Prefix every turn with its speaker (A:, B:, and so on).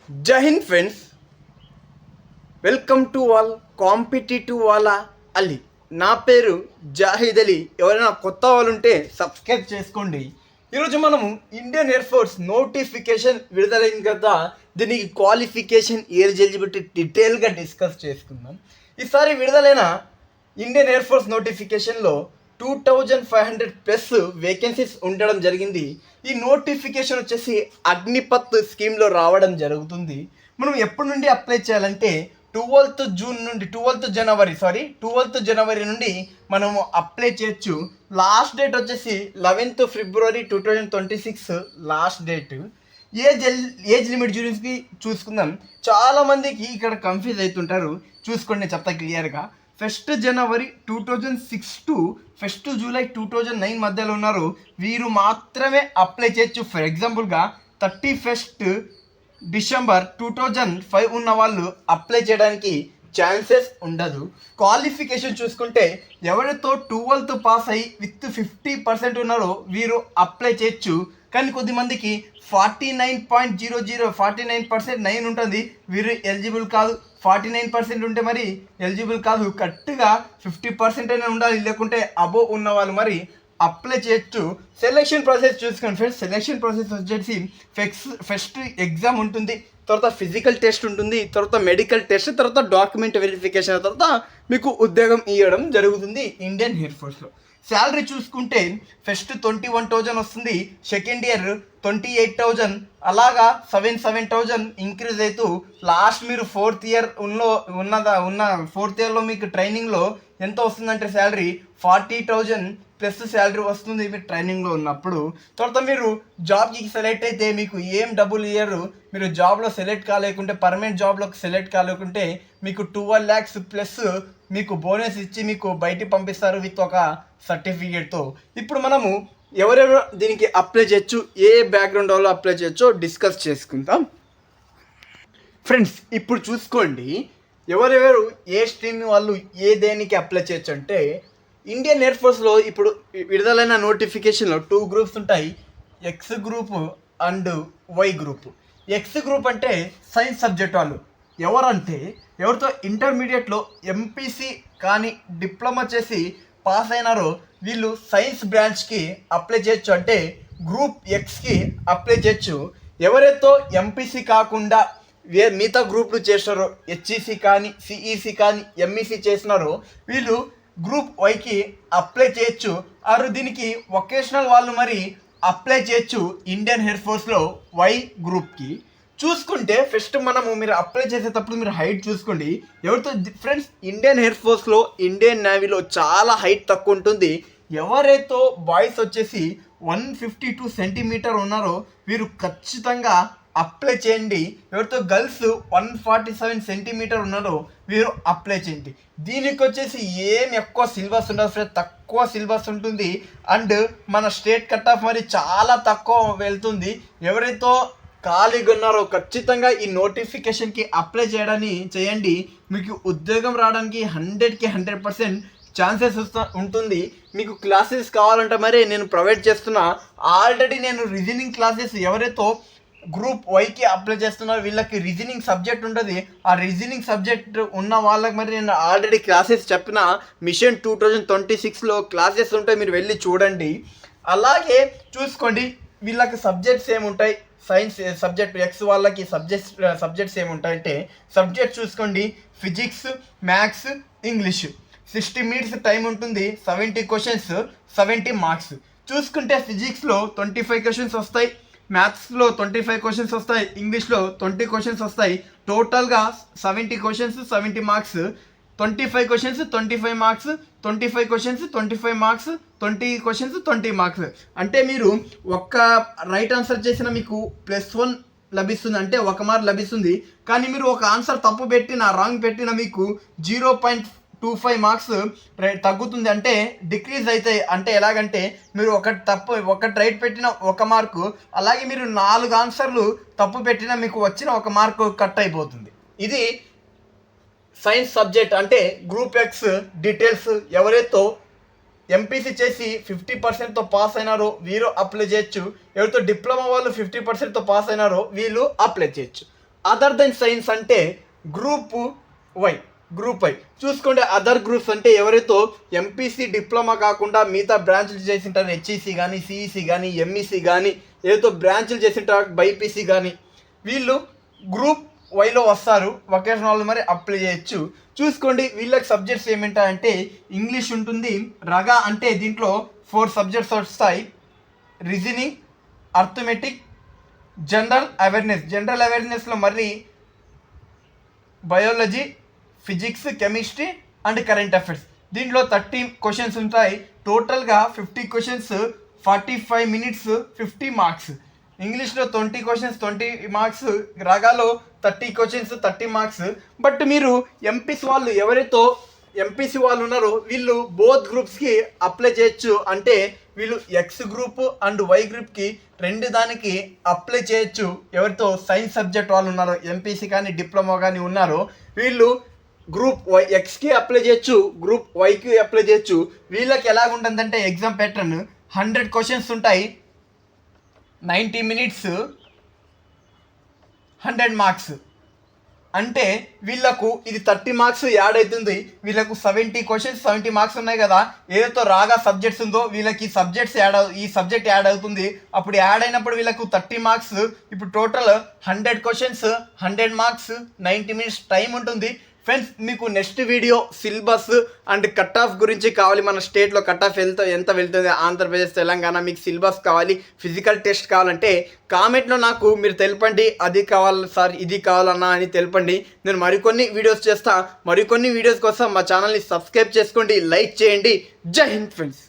A: జై Hind friends, welcome to all competitive వాళ్ళ అలీ. నా పేరు జాహిద్ అలీ. ఎవరైనా కొత్త వాళ్ళు ఉంటే సబ్స్క్రైబ్ చేసుకోండి. ఈరోజు మనము ఇండియన్ ఎయిర్ ఫోర్స్ నోటిఫికేషన్ విడుదలైంది కదా, దీనికి క్వాలిఫికేషన్, ఏజ్ ఎలిజిబిలిటీ డీటెయిల్గా డిస్కస్ చేసుకుందాం. ఈసారి విడుదలైన ఇండియన్ ఎయిర్ ఫోర్స్ నోటిఫికేషన్లో 2500+ వేకెన్సీస్ ఉండడం జరిగింది. ఈ నోటిఫికేషన్ వచ్చేసి అగ్నిపత్ స్కీమ్లో రావడం జరుగుతుంది. మనం ఎప్పటి నుండి అప్లై చేయాలంటే 12th జనవరి నుండి మనము అప్లై చేయొచ్చు. లాస్ట్ డేట్ వచ్చేసి 11th ఫిబ్రవరి 2026 లాస్ట్ డేట్. ఏజ్ లిమిట్ గురించి చూసుకుందాం. చాలామందికి ఇక్కడ కన్ఫ్యూజ్ అవుతుంటారు. చూసుకోండి, నేను చెప్తా క్లియర్గా. 1st January 2006 to 1st July 2009 మధ్యలో ఉన్నారు, వీరు మాత్రమే అప్లై చేయొచ్చు. ఫర్ ఎగ్జాంపుల్గా 31st డిసెంబర్ 2005 ఉన్న వాళ్ళు అప్లై చేయడానికి ఛాన్సెస్ ఉండదు. క్వాలిఫికేషన్ చూసుకుంటే ఎవరితో 12th పాస్ అయ్యి విత్ 50% ఉన్నారో వీరు అప్లై చేయొచ్చు. కానీ కొద్దిమందికి 49.00 ఉంటుంది, వీరు ఎలిజిబుల్ కాదు. 49% ఉంటే మరి ఎలిజిబుల్ కాదు. కరెక్ట్గా 50% అయినా ఉండాలి, లేకుంటే అబోవ్ ఉన్న వాళ్ళు మరి అప్లై చేయొచ్చు. సెలెక్షన్ ప్రాసెస్ చూసుకోండి ఫ్రెండ్స్. సెలెక్షన్ ప్రాసెస్ వచ్చేసి ఫస్ట్ ఎగ్జామ్ ఉంటుంది, తర్వాత ఫిజికల్ టెస్ట్ ఉంటుంది, తర్వాత మెడికల్ టెస్ట్, తర్వాత డాక్యుమెంట్ వెరిఫికేషన్, తర్వాత మీకు ఉద్యోగం ఇవ్వడం జరుగుతుంది ఇండియన్ ఎయిర్ ఫోర్స్లో. శాలరీ చూసుకుంటే ఫస్ట్ 21,000 వస్తుంది, సెకండ్ ఇయర్ 28,000, అలాగా 7,000 ఇంక్రీజ్ అవుతూ లాస్ట్ మీరు 4th ఇయర్ ఫోర్త్ ఇయర్లో మీకు ట్రైనింగ్లో ఎంత వస్తుందంటే శాలరీ 40,000 ప్లస్ శాలరీ వస్తుంది మీరు ట్రైనింగ్లో ఉన్నప్పుడు. తర్వాత మీరు జాబ్కి సెలెక్ట్ అయితే మీకు ఏం డబ్బులు ఇయ్యరు. మీరు జాబ్లో సెలెక్ట్ కాలేకుంటే, పర్మనెంట్ జాబ్లోకి సెలెక్ట్ కాలేకుంటే మీకు 12 lakhs ప్లస్ మీకు బోనస్ ఇచ్చి మీకు బయటికి పంపిస్తారు విత్ ఒక సర్టిఫికేట్తో. ఇప్పుడు మనము ఎవరెవరు దీనికి అప్లై చేయొచ్చు, ఏ బ్యాక్గ్రౌండ్ వాళ్ళు అప్లై చేయొచ్చో డిస్కస్ చేసుకుందాం ఫ్రెండ్స్. ఇప్పుడు చూసుకోండి, ఎవరెవరు ఏ స్ట్రీమ్ వాళ్ళు ఏ దేనికి అప్లై చేయొచ్చు అంటే, ఇండియన్ ఎయిర్ ఫోర్స్లో ఇప్పుడు విడుదలైన నోటిఫికేషన్లో 2 గ్రూప్స్ ఉంటాయి, X group and why group. X group అంటే సైన్స్ సబ్జెక్ట్ వాళ్ళు. ఎవరంటే ఎవరితో ఇంటర్మీడియట్లో ఎంపీసీ కానీ డిప్లొమా చేసి పాస్ అయినారో వీళ్ళు సైన్స్ బ్రాంచ్కి అప్లై చేయొచ్చు, అంటే గ్రూప్ ఎక్స్కి అప్లై చేయొచ్చు. ఎవరైతే ఎంపీసీ కాకుండా మిగతా గ్రూప్లు చేసినారో, హెచ్ఈసి కానీ, సిఈసి కానీ, ఎంఈసి చేసినారో వీళ్ళు గ్రూప్ వైకి అప్లై చేయొచ్చు. ఆరు దీనికి వొకేషనల్ వాళ్ళు మరి అప్లై చేయొచ్చు ఇండియన్ ఎయిర్ ఫోర్స్లో వై గ్రూప్కి. చూసుకుంటే ఫస్ట్ మనము మీరు అప్లై చేసేటప్పుడు మీరు హైట్ చూసుకోండి. ఎవరితో ఫ్రెండ్స్, ఇండియన్ ఎయిర్ ఫోర్స్లో, ఇండియన్ నేవీలో చాలా హైట్ తక్కువ ఉంటుంది. ఎవరైతే బాయ్స్ వచ్చేసి 152 సెంటీమీటర్ ఉన్నారో వీరు ఖచ్చితంగా అప్లై చేయండి. ఎవరితో గర్ల్స్ 147 సెంటీమీటర్ ఉన్నారో వీరు అప్లై చేయండి. దీనికి వచ్చేసి ఏం ఎక్కువ సిలబస్ ఉండదు ఫ్రెండ్స్, తక్కువ సిలబస్ ఉంటుంది. అండ్ మన స్టేట్ కట్ ఆఫ్ మరి చాలా తక్కువ వెళ్తుంది. ఎవరైతే ఖాళీగా ఉన్నారో ఖచ్చితంగా ఈ నోటిఫికేషన్కి అప్లై చేయండి. మీకు ఉద్యోగం రావడానికి 100కి 100% ఛాన్సెస్ ఉంటుంది. మీకు క్లాసెస్ కావాలంటే మరి నేను ప్రొవైడ్ చేస్తున్నా. ఆల్రెడీ నేను రీజనింగ్ క్లాసెస్ ఎవరైతే గ్రూప్ వైకి అప్లై చేస్తున్నారో వీళ్ళకి రీజనింగ్ సబ్జెక్ట్ ఉంటుంది. ఆ రీజనింగ్ సబ్జెక్ట్ ఉన్న వాళ్ళకి మరి నేను ఆల్రెడీ క్లాసెస్ చెప్పిన. మిషన్ 2026లో క్లాసెస్ ఉంటాయి, మీరు వెళ్ళి చూడండి. అలాగే చూసుకోండి వీళ్ళకి సబ్జెక్ట్స్ ఏముంటాయి. సైన్స్ సబ్జెక్ట్ ఎక్స్ వాళ్ళకి సబ్జెక్ట్స్ ఏముంటాయంటే, సబ్జెక్ట్ చూసుకోండి, physics, maths, English. 60 minutes time ఉంటుంది, 70 questions, 70 marks. చూసుకుంటే ఫిజిక్స్లో 25 questions వస్తాయి, మ్యాథ్స్లో 25 questions వస్తాయి, ఇంగ్లీష్లో 20 questions వస్తాయి. టోటల్గా 70 questions, 70 marks. 25 questions, 25 marks, 25 questions, 25 marks, 20 questions, 20 marks. అంటే మీరు ఒక్క రైట్ ఆన్సర్ చేసిన మీకు +1 లభిస్తుంది, అంటే 1 మార్క్ లభిస్తుంది. కానీ మీరు ఒక ఆన్సర్ తప్పు పెట్టిన, రాంగ్ పెట్టిన మీకు 0.25 మార్క్స్ తగ్గుతుంది, అంటే డిక్రీజ్ అవుతాయి. అంటే ఎలాగంటే మీరు ఒకటి రైట్ పెట్టిన 1 మార్కు, అలాగే మీరు 4 ఆన్సర్లు తప్పు పెట్టినా మీకు వచ్చిన 1 మార్కు కట్ అయిపోతుంది. ఇది సైన్స్ సబ్జెక్ట్ అంటే గ్రూప్ ఎక్స్ డీటెయిల్స్. ఎవరైతే ఎంపీసీ చేసి 50%తో పాస్ అయినారో వీరు అప్లై చేయొచ్చు. ఎవరితో డిప్లొమా వాళ్ళు 50%తో పాస్ అయినారో వీళ్ళు అప్లై చేయొచ్చు. అదర్ దెన్ సైన్స్ అంటే గ్రూప్ వై. చూసుకోండి, అదర్ గ్రూప్స్ అంటే ఎవరైతే ఎంపీసీ డిప్లొమా కాకుండా మిగతా బ్రాంచ్లు చేసింటారు, హెచ్ఈసి కానీ, సిఈసి కానీ, ఎంఈసి కానీ, ఏదైతే బ్రాంచ్లు చేసింటారు బైపీసీ కానీ, వీళ్ళు గ్రూప్ వైలో వస్తారు. వొకేషనల్ వాళ్ళు మరి అప్లై చేయొచ్చు. చూసుకోండి, వీళ్ళకి సబ్జెక్ట్స్ ఏమిటంటే ఇంగ్లీష్ ఉంటుంది. రగా అంటే దీంట్లో 4 సబ్జెక్ట్స్ వస్తాయి. రీజనింగ్, అర్థమెటిక్, జనరల్ అవేర్నెస్లో మరి biology, physics, chemistry and current affairs. దీంట్లో 30 క్వశ్చన్స్ ఉంటాయి. టోటల్గా 50 క్వశ్చన్స్, 45 మినిట్స్, 50 మార్క్స్. ఇంగ్లీష్లో 20 క్వశ్చన్స్, 20 మార్క్స్. రగాలో 30 క్వశ్చన్స్, 30 మార్క్స్. బట్ మీరు ఎంపీసీ వాళ్ళు ఎవరైతే ఎంపీసీ వాళ్ళు ఉన్నారో వీళ్ళు బోత్ గ్రూప్స్కి అప్లై చేయొచ్చు. అంటే వీళ్ళు ఎక్స్ గ్రూప్ అండ్ వై గ్రూప్కి 2 దానికి అప్లై చేయొచ్చు. ఎవరితో సైన్స్ సబ్జెక్ట్ వాళ్ళు ఉన్నారో, ఎంపీసీ కానీ డిప్లొమా కానీ ఉన్నారో వీళ్ళు గ్రూప్ వై ఎక్స్కి అప్లై చేయొచ్చు, గ్రూప్ వైకి అప్లై చేయొచ్చు. వీళ్ళకి ఎలాగుంటుందంటే ఎగ్జామ్ ప్యాటర్న్ 100 క్వశ్చన్స్ ఉంటాయి, 90 మినిట్స్, 100 మార్క్స్. అంటే వీళ్ళకు ఇది 30 మార్క్స్ యాడ్ అవుతుంది. వీళ్ళకు 70 క్వశ్చన్స్, 70 మార్క్స్ ఉన్నాయి కదా. ఏదైతే రాగా సబ్జెక్ట్స్ ఉందో వీళ్ళకి ఈ సబ్జెక్ట్ యాడ్ అవుతుంది. అప్పుడు యాడ్ అయినప్పుడు వీళ్ళకు 30 మార్క్స్. ఇప్పుడు total 100 questions, 100 marks, 90 minutes time ఉంటుంది. ఫ్రెండ్స్, మీకు next video syllabus and cut off గురించి కావాలి. మన స్టేట్లో కట్ ఆఫ్ ఎంత వెళ్తుంది, ఆంధ్రప్రదేశ్, తెలంగాణ, మీకు సిలబస్ కావాలి, ఫిజికల్ టెస్ట్ కావాలంటే కామెంట్లో నాకు మీరు తెలపండి. అది కావాలి సార్, ఇది కావాలన్నా అని తెలపండి. నేను మరికొన్ని వీడియోస్ చేస్తా. మరికొన్ని వీడియోస్ కోసం మా ఛానల్ని సబ్స్క్రైబ్ చేసుకోండి, లైక్ చేయండి. జై హింద్ ఫ్రెండ్స్.